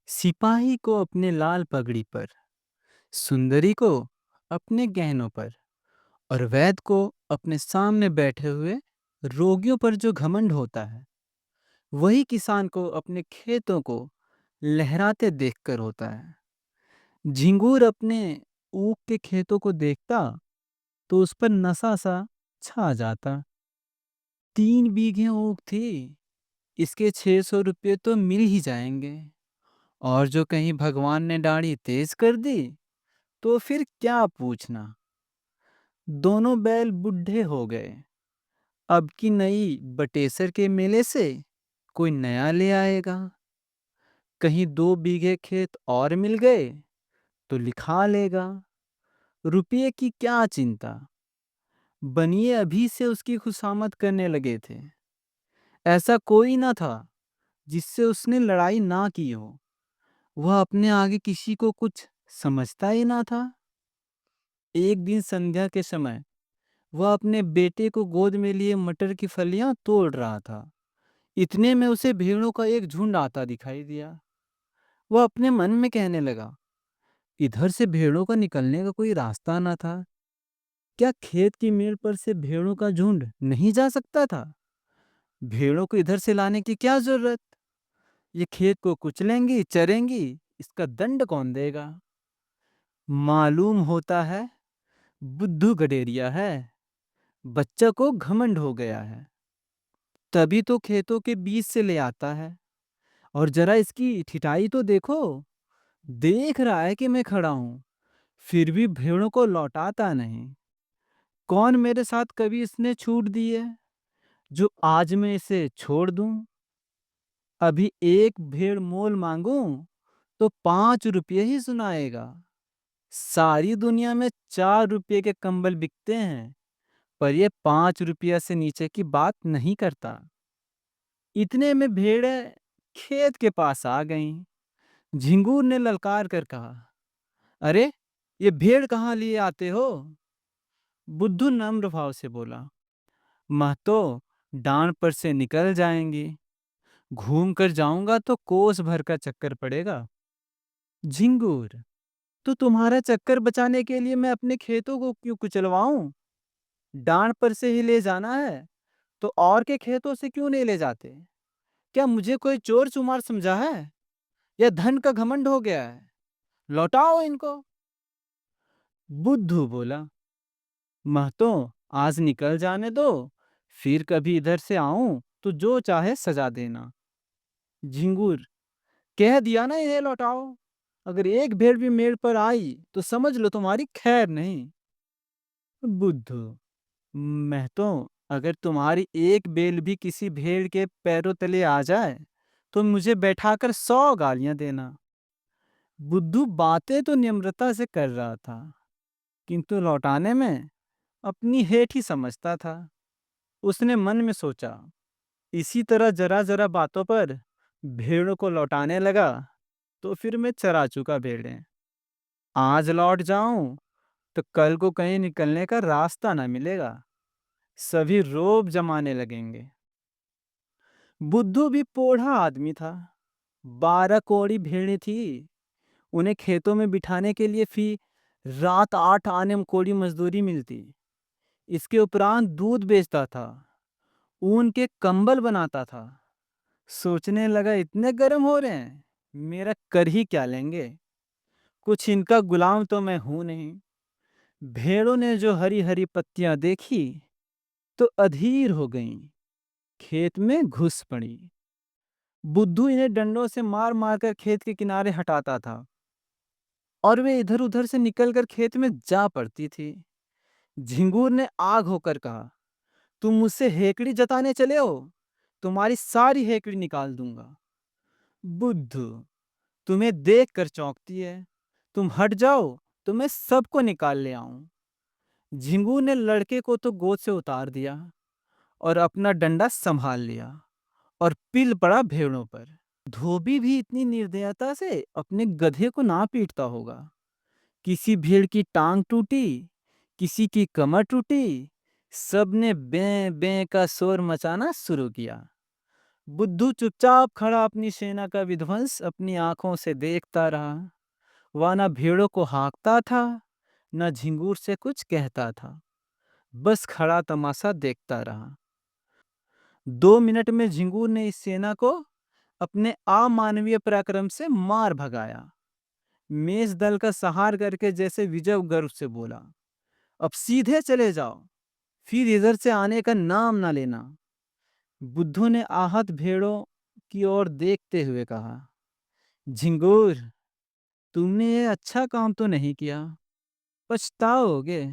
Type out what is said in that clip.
सिपाही को अपने लाल पगड़ी पर, सुंदरी को अपने गहनों पर और वैद को अपने सामने बैठे हुए रोगियों पर जो घमंड होता है, वही किसान को अपने खेतों को लहराते देखकर होता है। झिंगूर अपने ऊख के खेतों को देखता तो उस पर नशा सा छा जाता। 3 बीघे ऊख थी, इसके 600 रुपये तो मिल ही जाएंगे। और जो कहीं भगवान ने दाढ़ी तेज कर दी तो फिर क्या पूछना। दोनों बैल बुढ़े हो गए। अब की नई बटेसर के मेले से कोई नया ले आएगा। कहीं 2 बीघे खेत और मिल गए तो लिखा लेगा। रुपये की क्या चिंता, बनिए अभी से उसकी खुशामद करने लगे थे। ऐसा कोई ना था जिससे उसने लड़ाई ना की हो। वह अपने आगे किसी को कुछ समझता ही ना था। एक दिन संध्या के समय वह अपने बेटे को गोद में लिए मटर की फलियां तोड़ रहा था। इतने में उसे भेड़ों का एक झुंड आता दिखाई दिया। वह अपने मन में कहने लगा, इधर से भेड़ों का निकलने का कोई रास्ता ना था। क्या खेत की मेड़ पर से भेड़ों का झुंड नहीं जा सकता था? भेड़ों को इधर से लाने की क्या जरूरत? ये खेत को कुचलेंगी, चरेंगी, इसका दंड कौन देगा? मालूम होता है बुद्धू गडेरिया है। बच्चा को घमंड हो गया है, तभी तो खेतों के बीच से ले आता है। और जरा इसकी ठिठाई तो देखो। देख रहा है कि मैं खड़ा हूं, फिर भी भेड़ों को लौटाता नहीं। कौन मेरे साथ कभी इसने छूट दी है जो आज मैं इसे छोड़ दूं? अभी एक भेड़ मोल मांगूं तो 5 रुपये ही सुनाएगा। सारी दुनिया में 4 रुपये के कंबल बिकते हैं, पर ये 5 रुपया से नीचे की बात नहीं करता। इतने में भेड़ें खेत के पास आ गईं। झिंगूर ने ललकार कर कहा, अरे ये भेड़ कहाँ लिए आते हो? बुद्धू नम्र भाव से बोला, महतो डांड पर से निकल जाएंगी। घूम कर जाऊंगा तो कोस भर का चक्कर पड़ेगा। झिंगूर, तो तुम्हारा चक्कर बचाने के लिए मैं अपने खेतों को क्यों कुचलवाऊं? डांड पर से ही ले जाना है तो और के खेतों से क्यों नहीं ले जाते? क्या मुझे कोई चोर चुमार समझा है या धन का घमंड हो गया है? लौटाओ इनको। बुद्धू बोला, महतो आज निकल जाने दो, फिर कभी इधर से आऊं तो जो चाहे सजा देना। झिंगूर, कह दिया ना इन्हें लौटाओ। अगर एक भेड़ भी मेड़ पर आई तो समझ लो तुम्हारी खैर नहीं। बुद्धू, महतो अगर तुम्हारी एक बेल भी किसी भेड़ के पैरों तले आ जाए तो मुझे बैठाकर 100 गालियां देना। बुद्धू बातें तो निम्रता से कर रहा था, किंतु लौटाने में अपनी हेठ ही समझता था। उसने मन में सोचा, इसी तरह जरा जरा बातों पर भेड़ों को लौटाने लगा तो फिर मैं चरा चुका भेड़ें। आज लौट जाऊं तो कल को कहीं निकलने का रास्ता ना मिलेगा। सभी रोब जमाने लगेंगे। बुद्धू भी पोढ़ा आदमी था। 12 कोड़ी भेड़ें थी। उन्हें खेतों में बिठाने के लिए फी रात 8 आने कोड़ी मजदूरी मिलती। इसके उपरांत दूध बेचता था, ऊन के कंबल बनाता था। सोचने लगा, इतने गर्म हो रहे हैं, मेरा कर ही क्या लेंगे? कुछ इनका गुलाम तो मैं हूं नहीं। भेड़ों ने जो हरी हरी पत्तियां देखी तो अधीर हो गईं, खेत में घुस पड़ी। बुद्धू इन्हें डंडों से मार मार कर खेत के किनारे हटाता था और वे इधर उधर से निकलकर खेत में जा पड़ती थी। झिंगूर ने आग होकर कहा, तुम मुझसे हेकड़ी जताने चले हो? तुम्हारी सारी हेकड़ी निकाल दूंगा। बुद्धू, तुम्हें देख कर चौंकती है, तुम हट जाओ तो मैं सबको निकाल ले आऊं। झिंगूर ने लड़के को तो गोद से उतार दिया और अपना डंडा संभाल लिया और पिल पड़ा भेड़ों पर। धोबी भी इतनी निर्दयता से अपने गधे को ना पीटता होगा। किसी भेड़ की टांग टूटी, किसी की कमर टूटी, सबने बें बें का शोर मचाना शुरू किया। बुद्धू चुपचाप खड़ा अपनी सेना का विध्वंस अपनी आंखों से देखता रहा। वह न भेड़ों को हाँकता था, न झिंगूर से कुछ कहता था, बस खड़ा तमाशा देखता रहा। 2 मिनट में झिंगूर ने इस सेना को अपने अमानवीय पराक्रम से मार भगाया। मेष दल का सहार करके जैसे विजय गर्व से बोला, अब सीधे चले जाओ, फिर इधर से आने का नाम ना लेना। बुद्धू ने आहत भेड़ों की ओर देखते हुए कहा, झिंगूर, तुमने ये अच्छा काम तो नहीं किया, पछताओगे।